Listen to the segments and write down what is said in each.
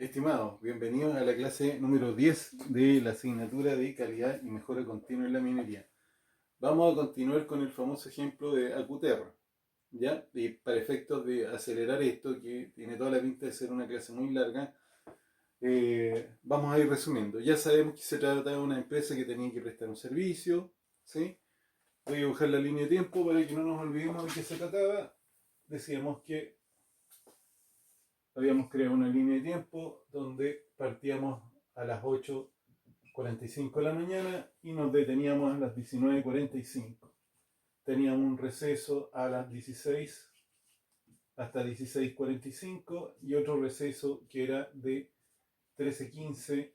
Estimados, bienvenidos a la clase número 10 de la asignatura de calidad y mejora continua en la minería. Vamos a continuar con el famoso ejemplo de Acuterra, ¿ya? Y para efectos de acelerar esto, que tiene toda la pinta de ser una clase muy larga, vamos a ir resumiendo. Ya sabemos que se trata de una empresa que tenía que prestar un servicio, ¿sí? Voy a dibujar la línea de tiempo para que no nos olvidemos de qué se trataba. Decíamos que habíamos creado una línea de tiempo donde partíamos a las 8:45 de la mañana y nos deteníamos a las 19:45. Teníamos un receso a las 16 hasta 16:45 y otro receso que era de 13:15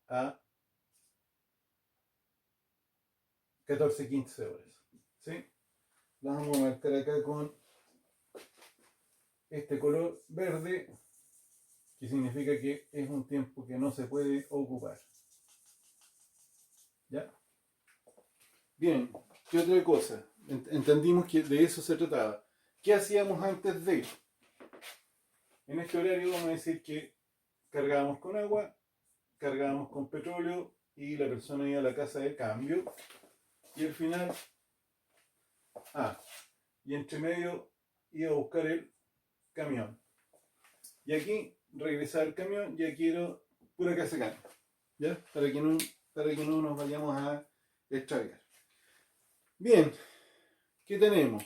a 14:15 horas. ¿Sí? Las vamos a marcar acá con este color verde, que significa que es un tiempo que no se puede ocupar. ¿Ya? Bien, ¿qué otra cosa? Entendimos que de eso se trataba. ¿Qué hacíamos antes de? En este horario vamos a decir que cargábamos con agua, cargábamos con petróleo y la persona iba a la casa de cambio. Y al final, y entre medio iba a buscar el camión. Y aquí regresaba el camión y aquí era pura casa de cambio. ¿Ya? Para que no nos vayamos a extraviar. Bien, ¿qué tenemos?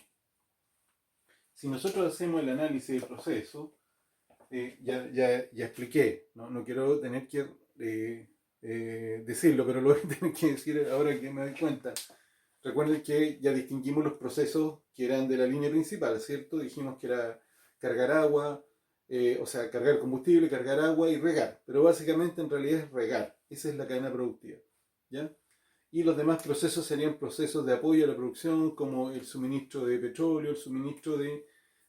Si nosotros hacemos el análisis del proceso, ya expliqué, no quiero tener que decirlo, pero lo voy a tener que decir ahora que me doy cuenta. Recuerden que ya distinguimos los procesos que eran de la línea principal, ¿cierto? Dijimos que era cargar agua, o sea, cargar combustible, cargar agua y regar, pero básicamente en realidad es regar, esa es la cadena productiva, ¿ya? Y los demás procesos serían procesos de apoyo a la producción, como el suministro de petróleo, el suministro de,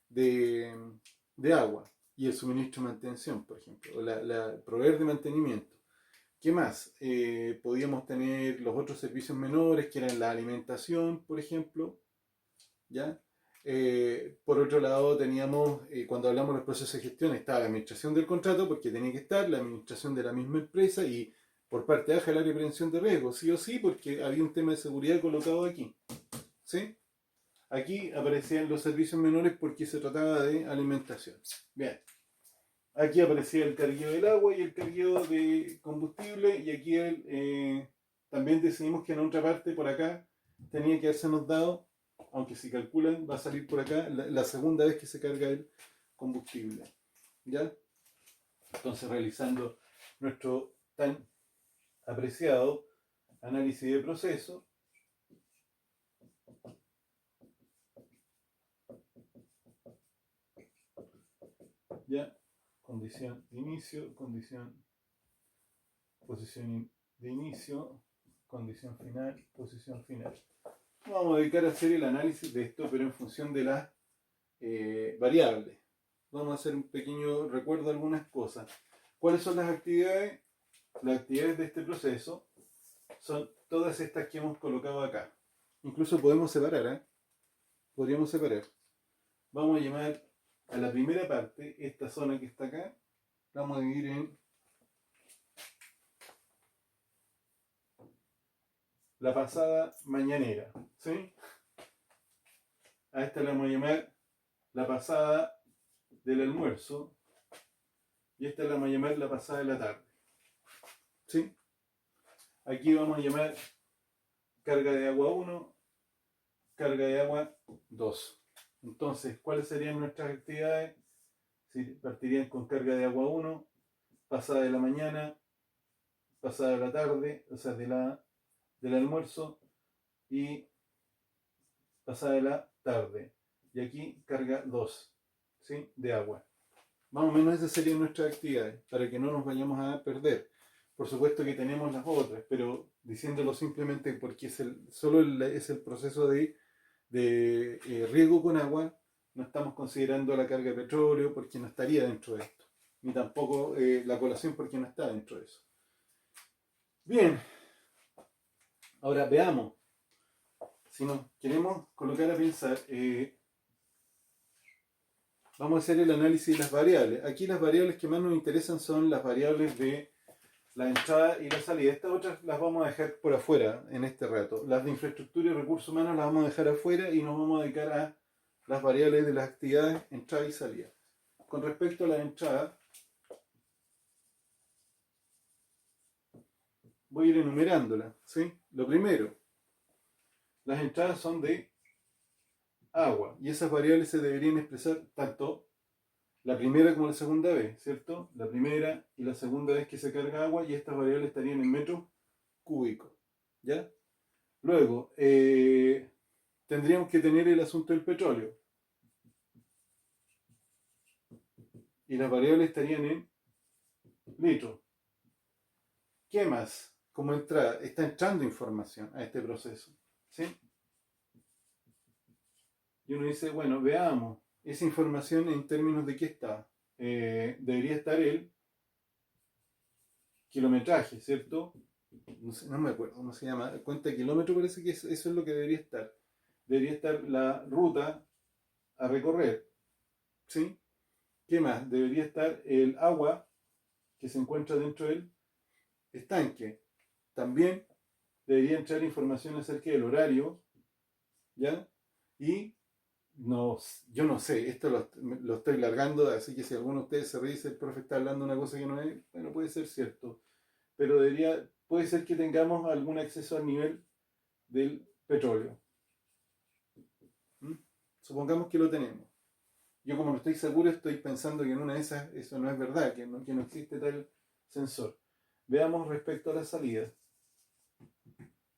de agua y el suministro de mantención, por ejemplo, o proveer de mantenimiento. ¿Qué más? Podíamos tener los otros servicios menores, que eran la alimentación, por ejemplo, ¿ya? Por otro lado, teníamos, cuando hablamos de los procesos de gestión, estaba la administración del contrato, porque tenía que estar la administración de la misma empresa y por parte de AJA el área de prevención de riesgo, sí o sí, porque había un tema de seguridad colocado aquí, ¿sí? Aquí aparecían los servicios menores porque se trataba de alimentación. Bien. Aquí aparecía el cargueo del agua y el cargueo de combustible y aquí también decidimos que en otra parte por acá tenía que haberse dado, aunque si calculan va a salir por acá la segunda vez que se carga el combustible. ¿Ya? Entonces realizando nuestro tan apreciado análisis de proceso, ¿ya? Condición de inicio, posición de inicio, condición final, posición final. Vamos a dedicar a hacer el análisis de esto, pero en función de las variables. Vamos a hacer un pequeño recuerdo de algunas cosas. ¿Cuáles son las actividades? Las actividades de este proceso son todas estas que hemos colocado acá. Incluso podemos separar, ¿eh? Podríamos separar. Vamos a llamar a la primera parte, esta zona que está acá, la vamos a dividir en la pasada mañanera, ¿sí? A esta la vamos a llamar la pasada del almuerzo y esta la vamos a llamar la pasada de la tarde, ¿sí? Aquí vamos a llamar carga de agua 1, carga de agua 2. Entonces, ¿cuáles serían nuestras actividades? Si partirían con carga de agua 1, pasada de la mañana, pasada de la tarde, o sea, del almuerzo y pasada de la tarde. Y aquí carga 2, ¿sí? De agua. Más o menos esas serían nuestras actividades, para que no nos vayamos a perder. Por supuesto que tenemos las otras, pero diciéndolo simplemente porque es el proceso de riego con agua, no estamos considerando la carga de petróleo porque no estaría dentro de esto, ni tampoco la colación porque no está dentro de eso. Bien, ahora veamos, si nos queremos colocar a pensar, vamos a hacer el análisis de las variables. Aquí las variables que más nos interesan son las variables de la entrada y la salida. Estas otras las vamos a dejar por afuera en este rato. Las de infraestructura y recursos humanos las vamos a dejar afuera y nos vamos a dedicar a las variables de las actividades entrada y salida. Con respecto a la entrada, voy a ir enumerándolas, ¿sí? Lo primero, las entradas son de agua y esas variables se deberían expresar tanto la primera como la segunda vez, ¿cierto? La primera y la segunda vez que se carga agua y estas variables estarían en metros cúbicos, ¿ya? Luego, tendríamos que tener el asunto del petróleo y las variables estarían en litros. ¿Qué más? Como entrada, está entrando información a este proceso, ¿sí? Y uno dice, bueno, veamos esa información en términos de qué está. Debería estar el kilometraje, ¿cierto? No sé, no me acuerdo cómo se llama. Cuenta de kilómetro, parece que eso es lo que debería estar. Debería estar la ruta a recorrer, ¿sí? ¿Qué más? Debería estar el agua que se encuentra dentro del estanque. También debería entrar información acerca del horario, ¿ya? Y no, yo no sé, esto lo estoy largando, así que si alguno de ustedes se ríe y dice el profe está hablando de una cosa que no es, bueno, puede ser cierto, pero puede ser que tengamos algún acceso al nivel del petróleo. ¿Mm? Supongamos que lo tenemos. Yo como no estoy seguro, estoy pensando que en una de esas eso no es verdad, que no existe tal sensor. Veamos respecto a la salida.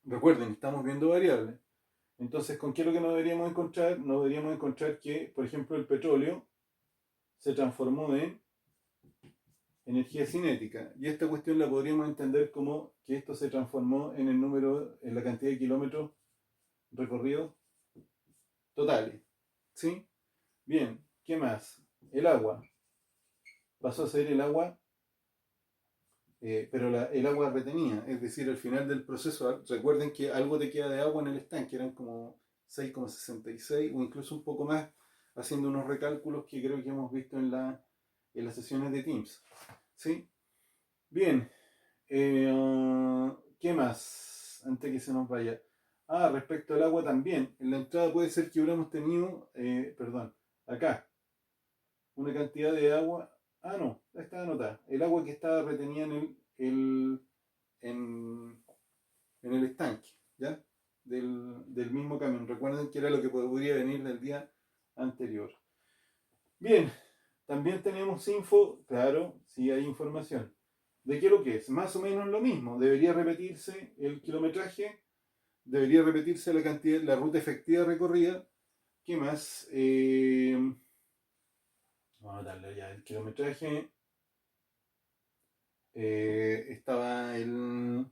Recuerden, estamos viendo variables. Entonces, ¿con qué es lo que nos deberíamos encontrar? Nos deberíamos encontrar que, por ejemplo, el petróleo se transformó en energía cinética. Y esta cuestión la podríamos entender como que esto se transformó en el número, en la cantidad de kilómetros recorridos totales. ¿Sí? Bien, ¿qué más? El agua. Pasó a ser el agua, pero el agua retenida. Es decir, al final del proceso, recuerden que algo te queda de agua en el estanque, eran como 6,66 o incluso un poco más, haciendo unos recálculos que creo que hemos visto en las sesiones de Teams. ¿Sí? Bien, ¿qué más? Antes que se nos vaya. Respecto al agua también. En la entrada puede ser que hubiéramos tenido, acá, una cantidad de agua. No, está anotada. El agua que estaba retenida en, en el estanque, ¿ya? Del mismo camión. Recuerden que era lo que podría venir del día anterior. Bien, también tenemos info, claro, sí hay información. ¿De qué es lo que es? Más o menos lo mismo. Debería repetirse el kilometraje, debería repetirse la cantidad, la ruta efectiva recorrida. ¿Qué más? Vamos a darle ya el kilometraje. Estaba el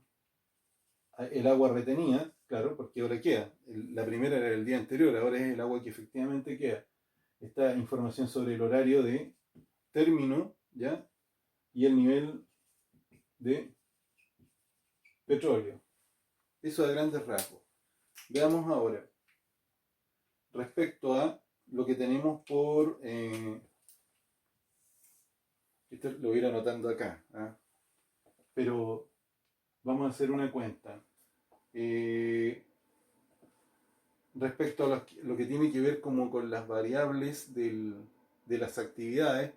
agua retenida, claro, porque ahora queda. La primera era el día anterior, ahora es el agua que efectivamente queda. Esta información sobre el horario de término, ¿ya? Y el nivel de petróleo. Eso a grandes rasgos. Veamos ahora, respecto a lo que tenemos por... esto lo voy a ir anotando acá, pero vamos a hacer una cuenta. Respecto a lo que tiene que ver como con las variables de las actividades,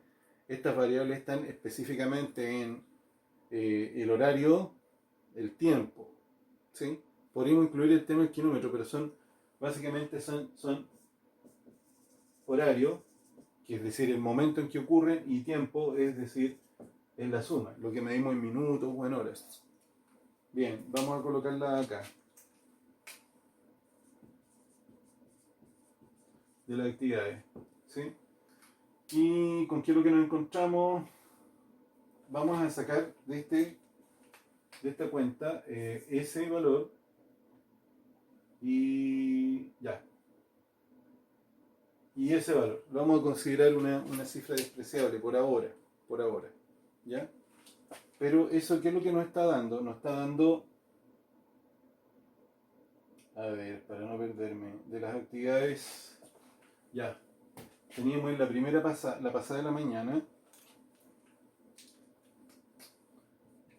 estas variables están específicamente en el horario, el tiempo, ¿sí? Podríamos incluir el tema del kilómetro, pero básicamente son horario, que es decir, el momento en que ocurre, y tiempo, es decir, es la suma, lo que medimos en minutos o en horas. Bien, vamos a colocarla acá. De las actividades, ¿sí? Y con qué es lo que nos encontramos, vamos a sacar de esta cuenta ese valor y ya. Y ese valor, lo vamos a considerar una cifra despreciable por ahora, ¿ya? Pero eso, ¿qué es lo que nos está dando? Nos está dando, a ver, para no perderme, de las actividades, ya. teníamos en la primera la pasada de la mañana,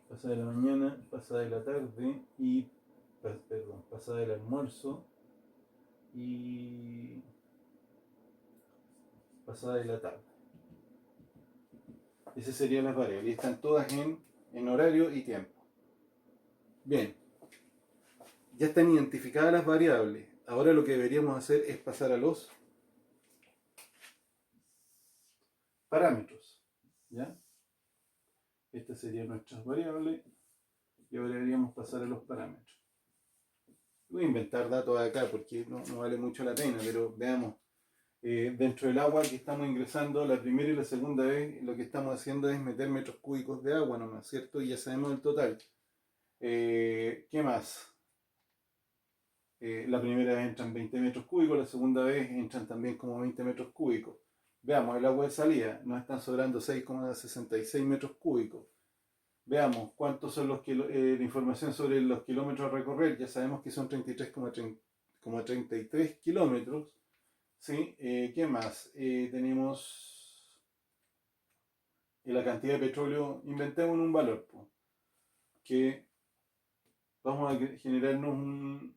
pasada de la mañana, pasada de la tarde y, perdón, pasada del almuerzo y pasada de la tarde. Esas serían las variables y están todas en horario y tiempo. Bien, ya están identificadas las variables. Ahora lo que deberíamos hacer es pasar a los parámetros. ¿Ya? Estas serían nuestras variables y ahora deberíamos pasar a los parámetros. Voy a inventar datos acá porque no vale mucho la pena, pero veamos. Dentro del agua que estamos ingresando la primera y la segunda vez, lo que estamos haciendo es meter metros cúbicos de agua nomás, ¿cierto? Y ya sabemos el total. ¿Qué más? La primera vez entran 20 metros cúbicos, la segunda vez entran también como 20 metros cúbicos. Veamos, el agua de salida, nos están sobrando 6,66 metros cúbicos. Veamos cuántos son la información sobre los kilómetros a recorrer. Ya sabemos que son 33,33 kilómetros. ¿Sí? ¿Qué más? Tenemos la cantidad de petróleo. Inventemos un valor, que vamos a generarnos un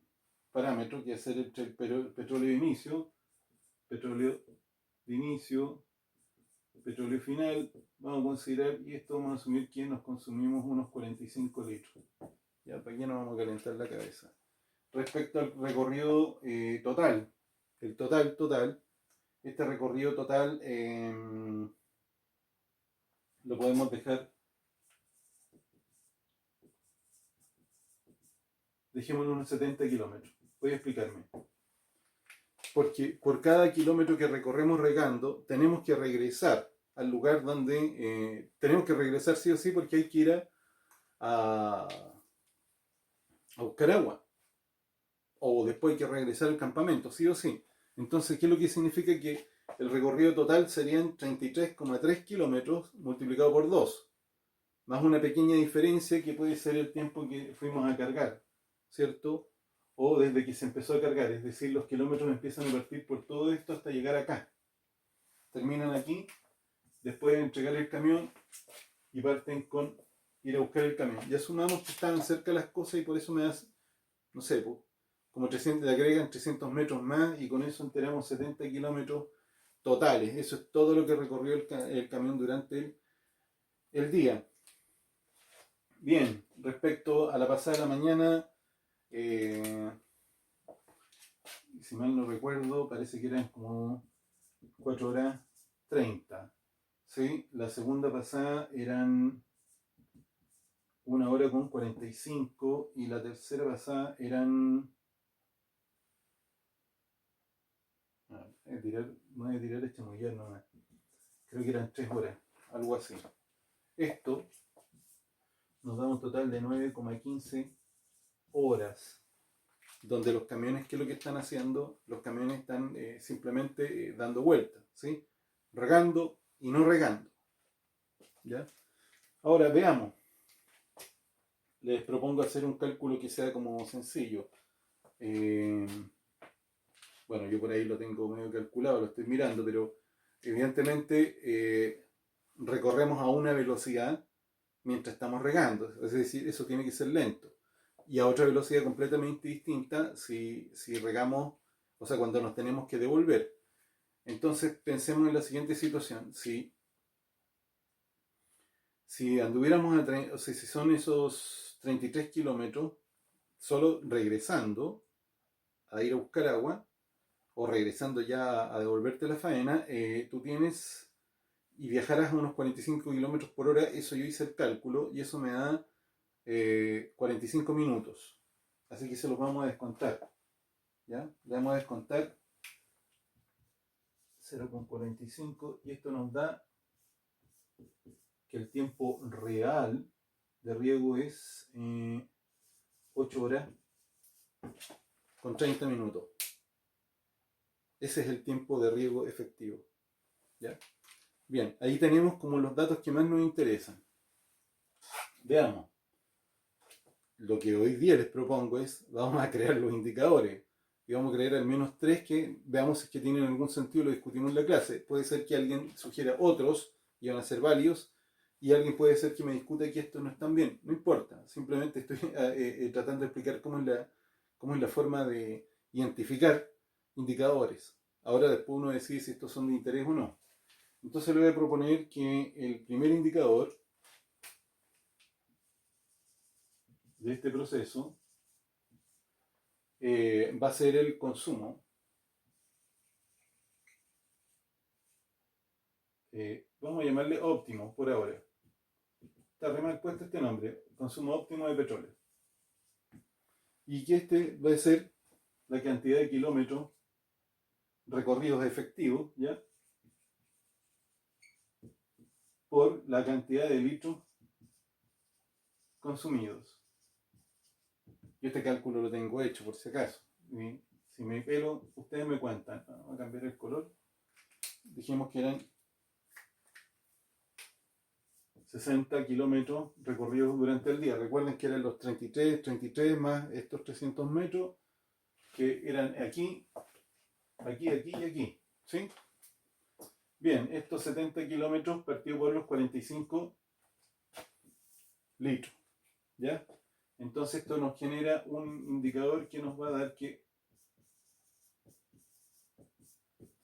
parámetro que es el petróleo de inicio, petróleo final. Vamos a considerar, y esto vamos a asumir que nos consumimos unos 45 litros. Ya, para aquí no vamos a calentar la cabeza. Respecto al recorrido total, el total, este recorrido total lo podemos dejar, dejémoslo unos 70 kilómetros. Voy a explicarme. Porque por cada kilómetro que recorremos regando, tenemos que regresar al lugar donde tenemos que regresar sí o sí, porque hay que ir a buscar agua. O después hay que regresar al campamento, sí o sí. Entonces, ¿qué es lo que significa? Que el recorrido total serían 33,3 kilómetros multiplicado por 2, más una pequeña diferencia que puede ser el tiempo que fuimos a cargar, ¿cierto? O desde que se empezó a cargar, es decir, los kilómetros empiezan a partir por todo esto hasta llegar acá. Terminan aquí, después de entregar el camión y parten con ir a buscar el camión. Ya sumamos que estaban cerca las cosas y por eso me das, no sé, como 300, le agregan 300 metros más y con eso enteramos 70 kilómetros totales. Eso es todo lo que recorrió el camión durante el día. Bien, respecto a la pasada de la mañana, si mal no recuerdo, parece que eran como 4 horas 30. ¿Sí? La segunda pasada eran 1 hora con 45 y la tercera pasada eran... No voy a tirar este mullar nomás. Creo que eran 3 horas, algo así. Esto nos da un total de 9,15 horas. Donde los camiones, ¿qué es lo que están haciendo? Los camiones están simplemente dando vueltas, ¿sí? Regando y no regando. ¿Ya? Ahora veamos. Les propongo hacer un cálculo que sea como sencillo. Bueno, yo por ahí lo tengo medio calculado, lo estoy mirando, pero evidentemente recorremos a una velocidad mientras estamos regando. Es decir, eso tiene que ser lento. Y a otra velocidad completamente distinta si regamos, o sea, cuando nos tenemos que devolver. Entonces pensemos en la siguiente situación. Si anduviéramos o sea, si son esos 33 kilómetros solo regresando a ir a buscar agua o regresando ya a devolverte la faena, tú tienes y viajarás a unos 45 kilómetros por hora. Eso yo hice el cálculo y eso me da 45 minutos. Así que se los vamos a descontar. ¿Ya? Le vamos a descontar 0,45 y esto nos da que el tiempo real de riego es 8 horas con 30 minutos. Ese es el tiempo de riego efectivo. ¿Ya? Bien, ahí tenemos como los datos que más nos interesan. Veamos. Lo que hoy día les propongo es, vamos a crear los indicadores. y vamos a creer al menos 3 que veamos si es que tienen algún sentido, lo discutimos en la clase. Puede ser que alguien sugiera otros y van a ser válidos, y alguien puede ser que me discuta que estos no están bien. No importa, simplemente estoy tratando de explicar cómo es la forma de identificar indicadores. Ahora después uno decide si estos son de interés o no. Entonces le voy a proponer que el primer indicador de este proceso va a ser el consumo. Vamos a llamarle óptimo por ahora. Está re mal puesto este nombre, consumo óptimo de petróleo. Y que este va a ser la cantidad de kilómetros recorridos efectivos, ¿ya? Por la cantidad de litros consumidos. Yo este cálculo lo tengo hecho por si acaso. Y si me pelo, ustedes me cuentan. Vamos a cambiar el color. Dijimos que eran 60 kilómetros recorridos durante el día. Recuerden que eran los 33 más estos 300 metros, que eran aquí, aquí, aquí y aquí. ¿Sí? Bien, estos 70 kilómetros partidos por los 45 litros. ¿Ya? Entonces esto nos genera un indicador que nos va a dar que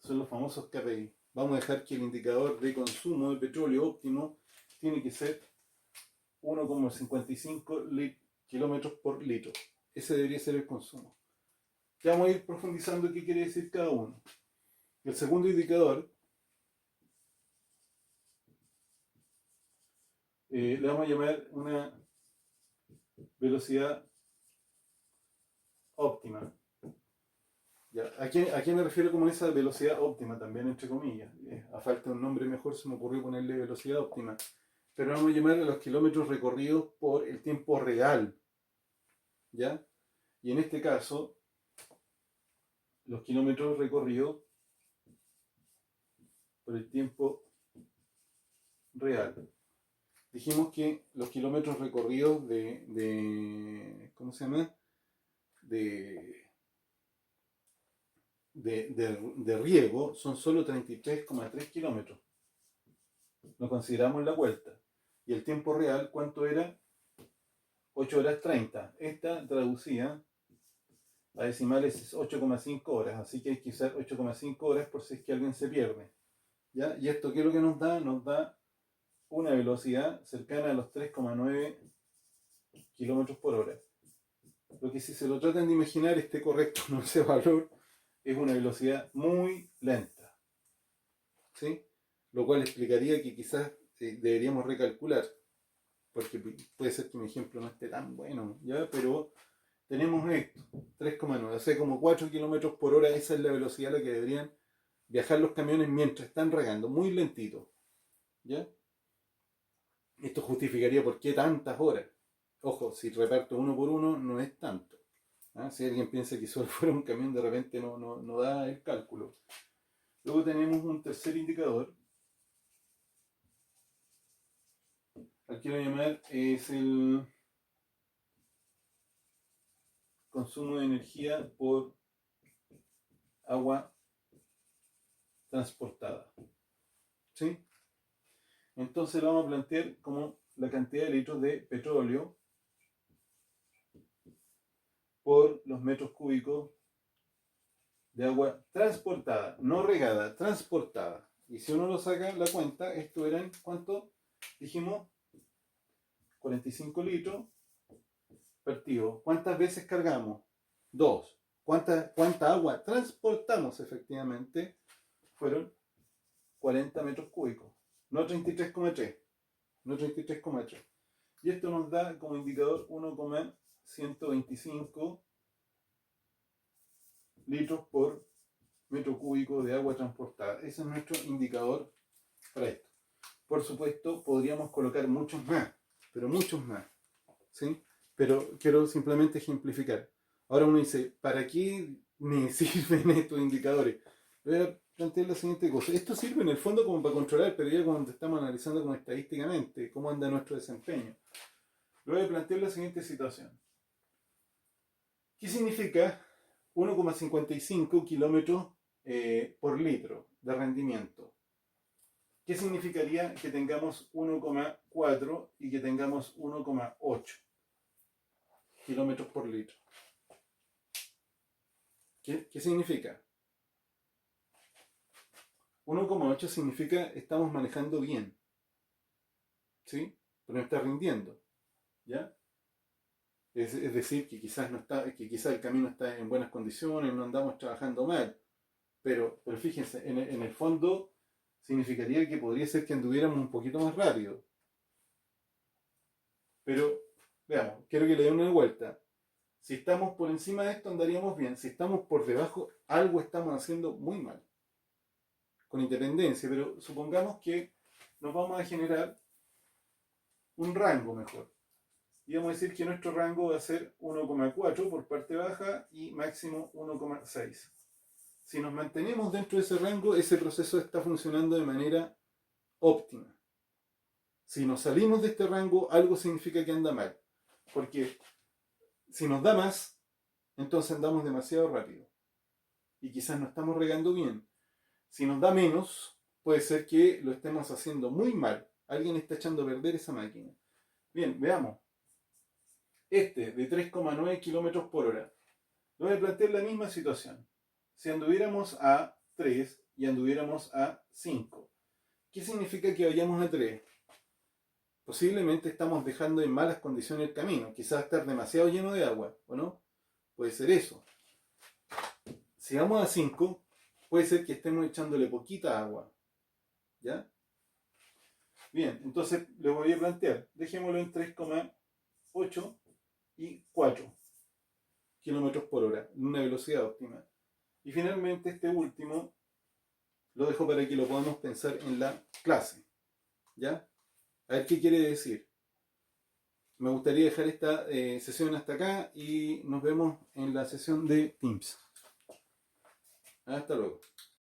son los famosos KPI. Vamos a dejar que el indicador de consumo de petróleo óptimo tiene que ser 1,55 kilómetros por litro. Ese debería ser el consumo. Ya vamos a ir profundizando qué quiere decir cada uno. El segundo indicador le vamos a llamar una velocidad óptima. Ya, ¿a qué me refiero como esa velocidad óptima? También entre comillas. A falta de un nombre mejor se me ocurrió ponerle velocidad óptima. Pero vamos a llamar a los kilómetros recorridos por el tiempo real. ¿Ya? Y en este caso, los kilómetros recorridos por el tiempo real. Dijimos que los kilómetros recorridos ¿cómo se llama? De riego son solo 33,3 kilómetros. Lo consideramos la vuelta. Y el tiempo real, ¿cuánto era? 8 horas 30. Esta traducida a decimales es 8,5 horas. Así que hay que usar 8,5 horas por si es que alguien se pierde. ¿Ya? ¿Y esto qué es lo que nos da? Nos da una velocidad cercana a los 3,9 kilómetros por hora. Lo que si se lo tratan de imaginar esté correcto no ese valor, es una velocidad muy lenta. ¿Sí? Lo cual explicaría que quizás deberíamos recalcular, porque puede ser que mi ejemplo no esté tan bueno, ¿ya? Pero tenemos esto, 3,9, o sea, como 4 kilómetros por hora, esa es la velocidad a la que deberían viajar los camiones mientras están regando, muy lentito, ¿ya? Esto justificaría por qué tantas horas. Ojo, si reparto uno por uno no es tanto. ¿Ah? Si alguien piensa que solo fuera un camión, de repente no da el cálculo. Luego tenemos un tercer indicador, al que voy a llamar es el consumo de energía por agua transportada. ¿Sí? Entonces lo vamos a plantear como la cantidad de litros de petróleo por los metros cúbicos de agua transportada, no regada, transportada. Y si uno lo saca la cuenta, esto eran, ¿cuánto? Dijimos 45 litros partido. ¿Cuántas veces cargamos? 2. ¿Cuánta agua transportamos efectivamente? Fueron 40 metros cúbicos, no 33,3. No 33,3. Y esto nos da como indicador 1,125 litros por metro cúbico de agua transportada. Ese es nuestro indicador para esto. Por supuesto, podríamos colocar muchos más, pero muchos más. ¿Sí? Pero quiero simplemente ejemplificar. Ahora uno dice, ¿para qué me sirven estos indicadores? Voy a plantear la siguiente cosa. Esto sirve en el fondo como para controlar, pero ya cuando estamos analizando como estadísticamente cómo anda nuestro desempeño. Lo voy a plantear la siguiente situación. ¿Qué significa 1,55 kilómetros por litro de rendimiento. ¿Qué significaría que tengamos 1,4 y que tengamos 1,8 kilómetros por litro? ¿Qué significa? 1,8 significa estamos manejando bien, ¿sí? Pero no está rindiendo, ¿ya? Es decir, que quizás el camino está en buenas condiciones, no andamos trabajando mal, pero fíjense, en el fondo significaría que podría ser que anduviéramos un poquito más rápido. Pero, veamos, quiero que le den una vuelta. Si estamos por encima de esto, andaríamos bien. Si estamos por debajo, algo estamos haciendo muy mal. Con independencia, pero supongamos que nos vamos a generar un rango mejor. Y vamos a decir que nuestro rango va a ser 1,4 por parte baja y máximo 1,6. Si nos mantenemos dentro de ese rango, ese proceso está funcionando de manera óptima. Si nos salimos de este rango, algo significa que anda mal. Porque si nos da más, entonces andamos demasiado rápido. Y quizás no estamos regando bien. Si nos da menos, puede ser que lo estemos haciendo muy mal. Alguien está echando a perder esa máquina. Bien, veamos. Este de 3,9 kilómetros por hora. Le voy a plantear la misma situación. Si anduviéramos a 3 y anduviéramos a 5, ¿qué significa que vayamos a 3? Posiblemente estamos dejando en malas condiciones el camino. Quizás estar demasiado lleno de agua, ¿o no? Puede ser eso. Si vamos a 5, puede ser que estemos echándole poquita agua. ¿Ya? Bien, entonces le voy a plantear. Dejémoslo en 3,8 y 4 kilómetros por hora, en una velocidad óptima. Y finalmente este último lo dejo para que lo podamos pensar en la clase. ¿Ya? A ver qué quiere decir. Me gustaría dejar esta sesión hasta acá y nos vemos en la sesión de Teams. Hasta luego.